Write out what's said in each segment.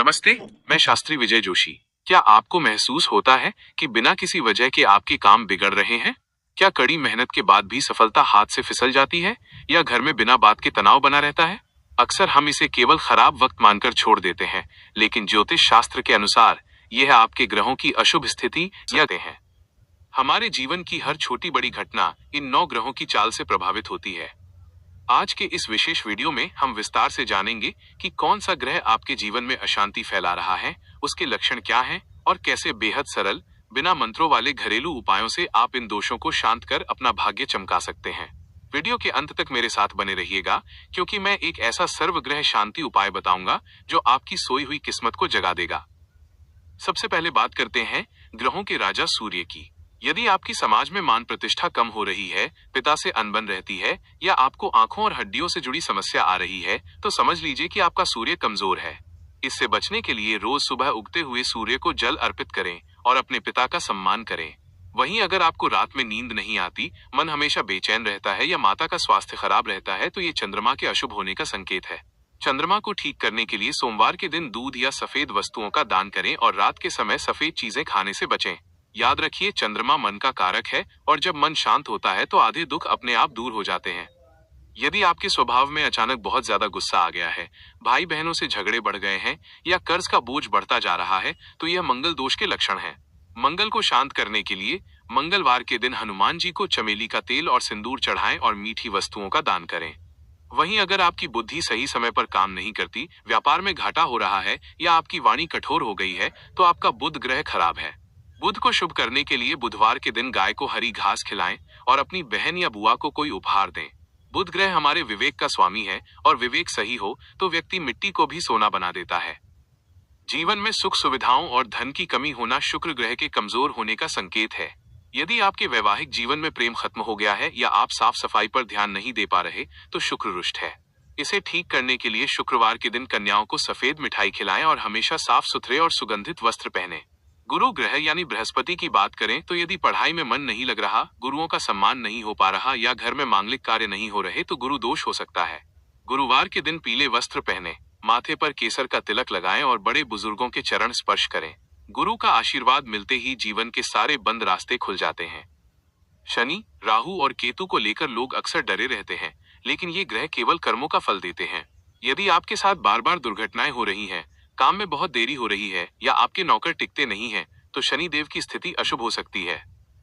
नमस्ते, मैं शास्त्री विजय जोशी। क्या आपको महसूस होता है कि बिना किसी वजह के आपके काम बिगड़ रहे हैं? क्या कड़ी मेहनत के बाद भी सफलता हाथ से फिसल जाती है या घर में बिना बात के तनाव बना रहता है? अक्सर हम इसे केवल खराब वक्त मानकर छोड़ देते हैं, लेकिन ज्योतिष शास्त्र के अनुसार यह आपके ग्रहों की अशुभ स्थिति या है। हमारे जीवन की हर छोटी बड़ी घटना इन 9 ग्रहों की चाल से प्रभावित होती है। आज के इस विशेष वीडियो में हम विस्तार से जानेंगे कि कौन सा ग्रह आपके जीवन में अशांति फैला रहा है, उसके लक्षण क्या हैं और कैसे बेहद सरल, बिना मंत्रों वाले घरेलू उपायों से आप इन दोषों को शांत कर अपना भाग्य चमका सकते हैं। वीडियो के अंत तक मेरे साथ बने रहिएगा, क्योंकि मैं एक ऐसा सर्वग्रह शांति उपाय बताऊंगा जो आपकी सोई हुई किस्मत को जगा देगा। सबसे पहले बात करते हैं ग्रहों के राजा सूर्य की। यदि आपकी समाज में मान प्रतिष्ठा कम हो रही है, पिता से अनबन रहती है या आपको आंखों और हड्डियों से जुड़ी समस्या आ रही है, तो समझ लीजिए कि आपका सूर्य कमजोर है। इससे बचने के लिए रोज सुबह उगते हुए सूर्य को जल अर्पित करें और अपने पिता का सम्मान करें। वहीं अगर आपको रात में नींद नहीं आती, मन हमेशा बेचैन रहता है या माता का स्वास्थ्य खराब रहता है, तो ये चंद्रमा के अशुभ होने का संकेत है। चंद्रमा को ठीक करने के लिए सोमवार के दिन दूध या सफेद वस्तुओं का दान करें और रात के समय सफेद चीजें खाने से बचें। याद रखिए, चंद्रमा मन का कारक है और जब मन शांत होता है तो आधे दुख अपने आप दूर हो जाते हैं। यदि आपके स्वभाव में अचानक बहुत ज्यादा गुस्सा आ गया है, भाई बहनों से झगड़े बढ़ गए हैं या कर्ज का बोझ बढ़ता जा रहा है, तो यह मंगल दोष के लक्षण हैं। मंगल को शांत करने के लिए मंगलवार के दिन हनुमान जी को चमेली का तेल और सिंदूर चढ़ाएं और मीठी वस्तुओं का दान करें। वहीं अगर आपकी बुद्धि सही समय पर काम नहीं करती, व्यापार में घाटा हो रहा है या आपकी वाणी कठोर हो गई है, तो आपका बुध ग्रह खराब है। बुध को शुभ करने के लिए बुधवार के दिन गाय को हरी घास खिलाएं और अपनी बहन या बुआ को कोई उपहार दें। बुध ग्रह हमारे विवेक का स्वामी है और विवेक सही हो तो व्यक्ति मिट्टी को भी सोना बना देता है। जीवन में सुख सुविधाओं और धन की कमी होना शुक्र ग्रह के कमजोर होने का संकेत है। यदि आपके वैवाहिक जीवन में प्रेम खत्म हो गया है या आप साफ सफाई पर ध्यान नहीं दे पा रहे, तो शुक्र रुष्ट है। इसे ठीक करने के लिए शुक्रवार के दिन कन्याओं को सफेद मिठाई खिलाएं और हमेशा साफ सुथरे और सुगंधित वस्त्र पहने। गुरु ग्रह यानी बृहस्पति की बात करें तो यदि पढ़ाई में मन नहीं लग रहा, गुरुओं का सम्मान नहीं हो पा रहा या घर में मांगलिक कार्य नहीं हो रहे, तो गुरु दोष हो सकता है। गुरुवार के दिन पीले वस्त्र पहने, माथे पर केसर का तिलक लगाएं और बड़े बुजुर्गों के चरण स्पर्श करें। गुरु का आशीर्वाद मिलते ही जीवन के सारे बंद रास्ते खुल जाते हैं। शनि, राहु और केतु को लेकर लोग अक्सर डरे रहते हैं, लेकिन ये ग्रह केवल कर्मों का फल देते हैं। यदि आपके साथ बार बार दुर्घटनाएं हो रही हैं, काम में बहुत देरी हो रही है या आपके नौकर टिकते नहीं हैं, तो शनि देव की स्थिति अशुभ हो सकती है।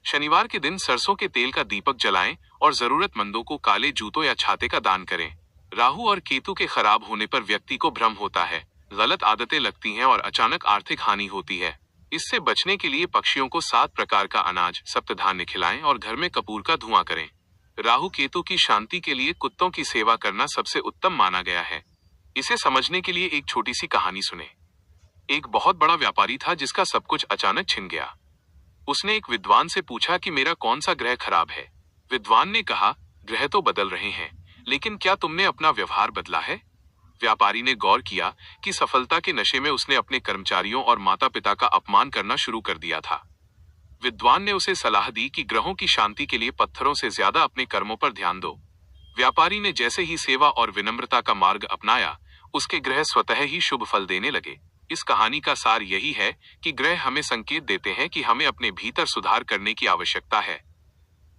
शनिवार के दिन सरसों के तेल का दीपक जलाएं और जरूरतमंदों को काले जूतों या छाते का दान करें। राहु और केतु के खराब होने पर व्यक्ति को भ्रम होता है, गलत आदतें लगती हैं और अचानक आर्थिक हानि होती है। इससे बचने के लिए पक्षियों को 7 प्रकार का अनाज, सप्तधान्य खिलाएं और घर में कपूर का धुआं करें। राहु केतु की शांति के लिए कुत्तों की सेवा करना सबसे उत्तम माना गया है। इसे समझने के लिए एक छोटी सी कहानी सुने। एक बहुत बड़ा व्यापारी था जिसका सब कुछ अचानक छिन गया। उसने एक विद्वान से पूछा कि मेरा कौन सा ग्रह खराब है। विद्वान ने कहा, ग्रह तो बदल रहे हैं, लेकिन क्या तुमने अपना व्यवहार बदला है? व्यापारी ने गौर किया कि सफलता के नशे में उसने अपने कर्मचारियों और माता पिता का अपमान करना शुरू कर दिया था। विद्वान ने उसे सलाह दी कि ग्रहों की शांति के लिए पत्थरों से ज्यादा अपने कर्मों पर ध्यान दो। व्यापारी ने जैसे ही सेवा और विनम्रता का मार्ग अपनाया, उसके ग्रह स्वतः ही शुभ फल देने लगे। इस कहानी का सार यही है कि ग्रह हमें संकेत देते हैं कि हमें अपने भीतर सुधार करने की आवश्यकता है।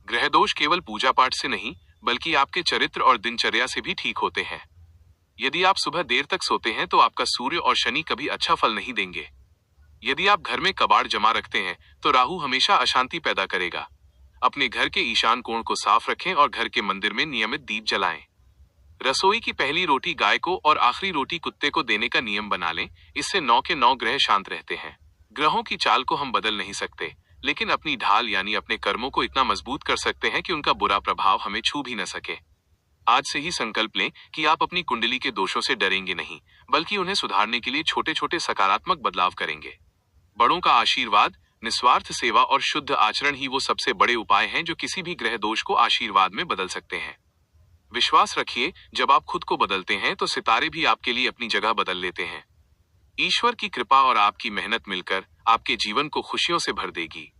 ग्रह दोष केवल पूजा पाठ से नहीं, बल्कि आपके चरित्र और दिनचर्या से भी ठीक होते हैं। यदि आप सुबह देर तक सोते हैं तो आपका सूर्य और शनि कभी अच्छा फल नहीं देंगे। यदि आप घर में कबाड़ जमा रखते हैं तो राहु हमेशा अशांति पैदा करेगा। अपने घर के ईशान कोण को साफ रखें और घर के मंदिर में नियमित दीप जलाएं। रसोई की पहली रोटी गाय को और आखिरी रोटी कुत्ते को देने का नियम बना लें। इससे 9 के 9 ग्रह शांत रहते हैं। ग्रहों की चाल को हम बदल नहीं सकते, लेकिन अपनी ढाल यानी अपने कर्मों को इतना मजबूत कर सकते हैं कि उनका बुरा प्रभाव हमें छू भी न सके। आज से ही संकल्प लें कि आप अपनी कुंडली के दोषों से डरेंगे नहीं, बल्कि उन्हें सुधारने के लिए छोटे छोटे सकारात्मक बदलाव करेंगे। बड़ों का आशीर्वाद, निस्वार्थ सेवा और शुद्ध आचरण ही वो सबसे बड़े उपाय हैं जो किसी भी ग्रह दोष को आशीर्वाद में बदल सकते हैं। विश्वास रखिए, जब आप खुद को बदलते हैं तो सितारे भी आपके लिए अपनी जगह बदल लेते हैं। ईश्वर की कृपा और आपकी मेहनत मिलकर आपके जीवन को खुशियों से भर देगी।